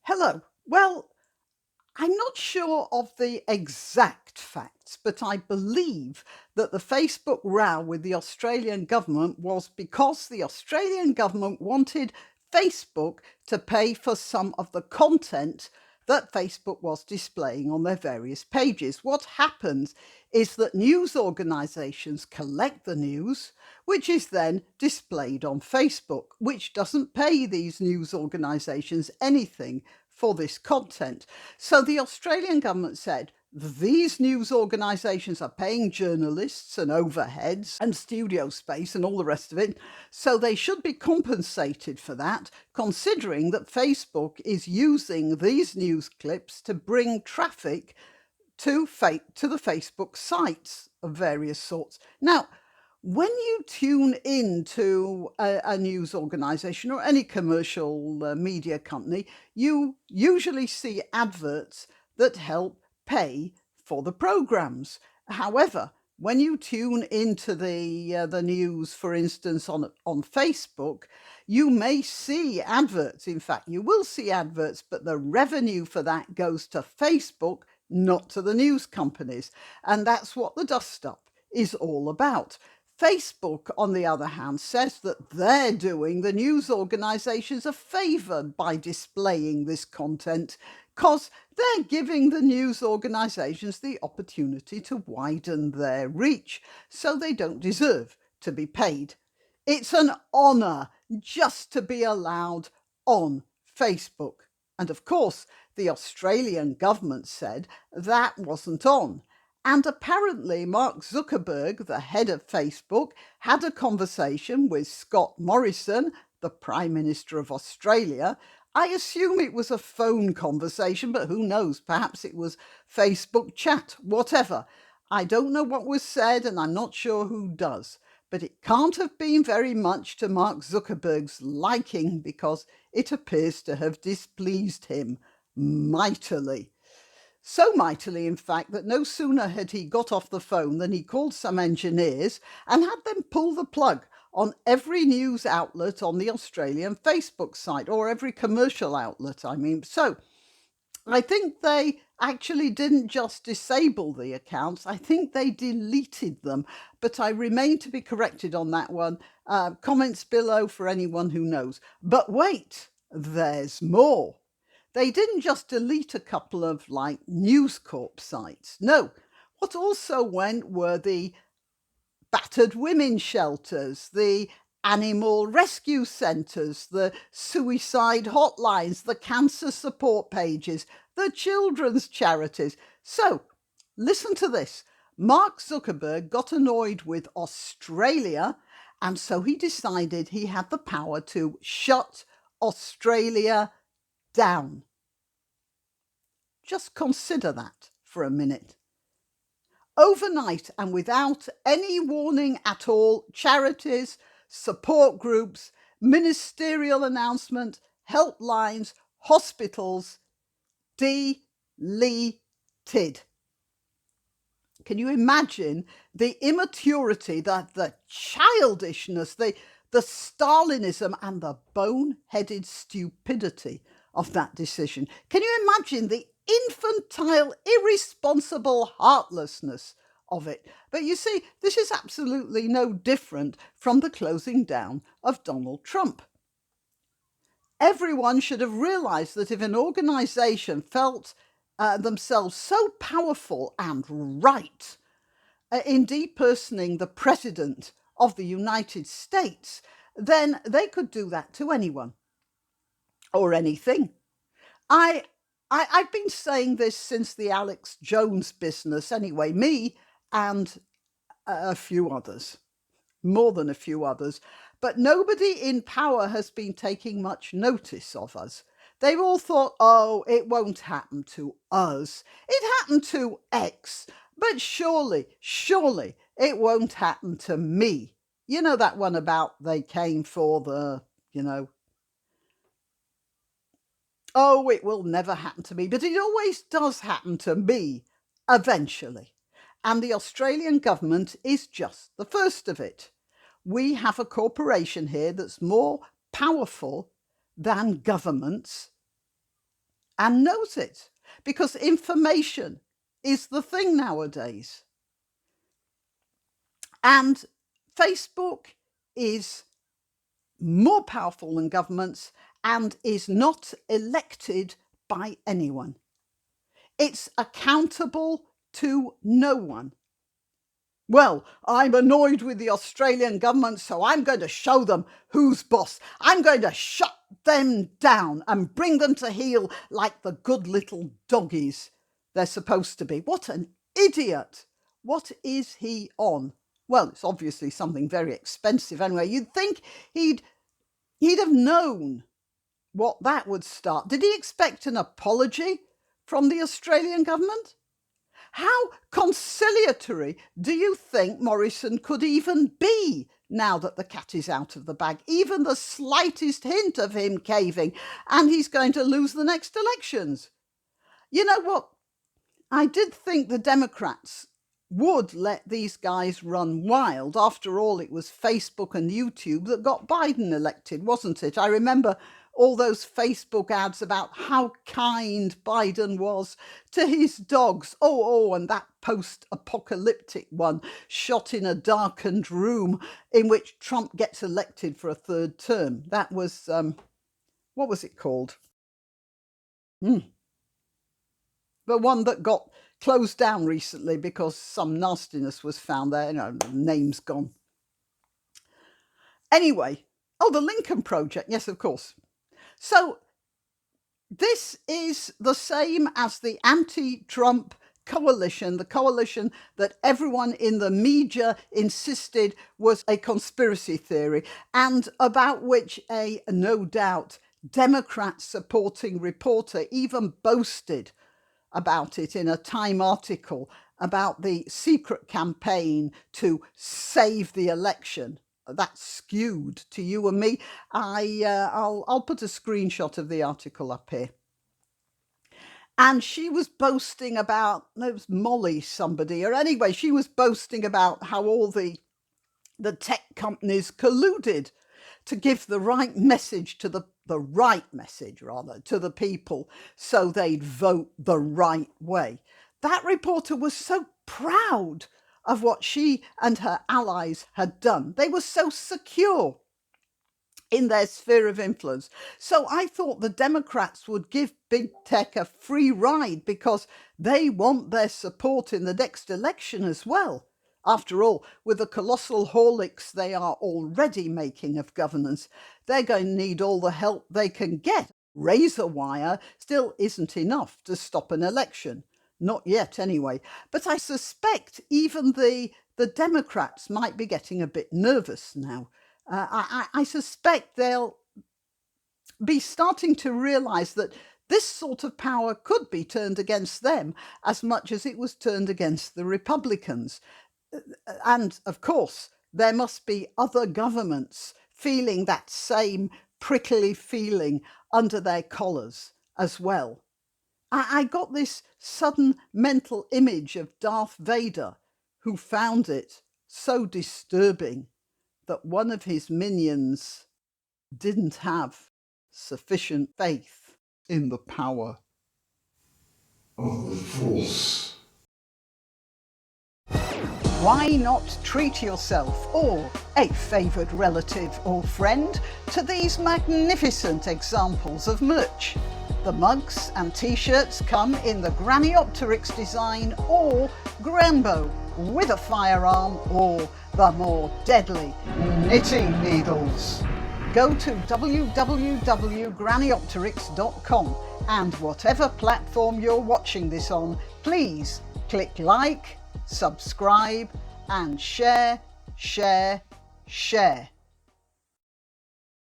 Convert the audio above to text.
Hello. Well, I'm not sure of the exact facts, but I believe that the Facebook row with the Australian government was because the Australian government wanted Facebook to pay for some of the content that Facebook was displaying on their various pages. What happens is that news organizations collect the news, which is then displayed on Facebook, which doesn't pay these news organizations anything for this content. So the Australian government said, these news organisations are paying journalists and overheads and studio space and all the rest of it, so they should be compensated for that, considering that Facebook is using these news clips to bring traffic to the Facebook sites of various sorts. Now, when you tune into a news organisation or any commercial media company, you usually see adverts that help pay for the programs. However, when you tune into the news, for instance, on Facebook, you may see adverts. In fact, you will see adverts, but the revenue for that goes to Facebook, not to the news companies. And that's what the dust up is all about. Facebook, on the other hand, says that they're doing the news organisations a favour by displaying this content because they're giving the news organisations the opportunity to widen their reach, so they don't deserve to be paid. It's an honour just to be allowed on Facebook. And of course, the Australian government said that wasn't on. And apparently, Mark Zuckerberg, the head of Facebook, had a conversation with Scott Morrison, the Prime Minister of Australia. I assume it was a phone conversation, but who knows? Perhaps it was Facebook chat, whatever. I don't know what was said, and I'm not sure who does. But it can't have been very much to Mark Zuckerberg's liking because it appears to have displeased him mightily. So mightily, in fact, that no sooner had he got off the phone than he called some engineers and had them pull the plug on every news outlet on the Australian Facebook site, or every commercial outlet, I mean. So I think they actually didn't just disable the accounts, I think they deleted them. But I remain to be corrected on that one. Comments below for anyone who knows. But wait, there's more. They didn't just delete a couple of News Corp sites. No, what also went were the battered women shelters, the animal rescue centres, the suicide hotlines, the cancer support pages, the children's charities. So, listen to this. Mark Zuckerberg got annoyed with Australia, and so he decided he had the power to shut Australia down. Just consider that for a minute. Overnight and without any warning at all, charities, support groups, ministerial announcement, helplines, hospitals deleted. Can you imagine the immaturity, the childishness, the Stalinism and the boneheaded stupidity of that decision? Can you imagine the infantile, irresponsible heartlessness of it? But you see, this is absolutely no different from the closing down of Donald Trump. Everyone should have realised that if an organisation felt themselves so powerful and right in depersoning the President of the United States, then they could do that to anyone or anything. I've been saying this since the Alex Jones business anyway, me and a few others, more than a few others, but nobody in power has been taking much notice of us. They've all thought, oh, it won't happen to us. It happened to X, but surely it won't happen to me. You know that one about they came for oh, it will never happen to me, but it always does happen to me eventually. And the Australian government is just the first of it. We have a corporation here that's more powerful than governments and knows it, because information is the thing nowadays. And Facebook is more powerful than governments and is not elected by anyone. It's accountable to no one. Well, I'm annoyed with the Australian government, so I'm going to show them who's boss. I'm going to shut them down and bring them to heel like the good little doggies they're supposed to be. What an idiot. What is he on? Well, it's obviously something very expensive anyway. You'd think he'd have known what that would start. Did he expect an apology from the Australian government? How conciliatory do you think Morrison could even be now that the cat is out of the bag? Even the slightest hint of him caving, and he's going to lose the next elections. You know what? I did think the Democrats would let these guys run wild. After all, it was Facebook and YouTube that got Biden elected, wasn't it? I remember all those Facebook ads about how kind Biden was to his dogs. And that post-apocalyptic one shot in a darkened room in which Trump gets elected for a third term. That was, what was it called? The one that got closed down recently because some nastiness was found there. The name's gone. Anyway, the Lincoln Project. Yes, of course. So this is the same as the anti-Trump coalition, the coalition that everyone in the media insisted was a conspiracy theory, and about which a, no doubt, Democrat supporting reporter even boasted about it in a Time article about the secret campaign to save the election. That's skewed to you and me. I'll put a screenshot of the article up here. And she was boasting about, it was Molly somebody, or anyway, she was boasting about how all the tech companies colluded to give the right message to the right message, rather, to the people so they'd vote the right way. That reporter was so proud of what she and her allies had done. They were so secure in their sphere of influence. So I thought the Democrats would give big tech a free ride because they want their support in the next election as well. After all, with the colossal haulics they are already making of governance, they're going to need all the help they can get. Razor wire still isn't enough to stop an election. Not yet, anyway. But I suspect even the Democrats might be getting a bit nervous now. I suspect they'll be starting to realise that this sort of power could be turned against them as much as it was turned against the Republicans. And, of course, there must be other governments feeling that same prickly feeling under their collars as well. I got this sudden mental image of Darth Vader, who found it so disturbing that one of his minions didn't have sufficient faith in the power of the Force. Why not treat yourself or a favoured relative or friend to these magnificent examples of merch? The mugs and t-shirts come in the Graniopteryx design or Grambo with a firearm or the more deadly knitting needles. Go to www.graniopteryx.com and whatever platform you're watching this on, please click like, subscribe and share.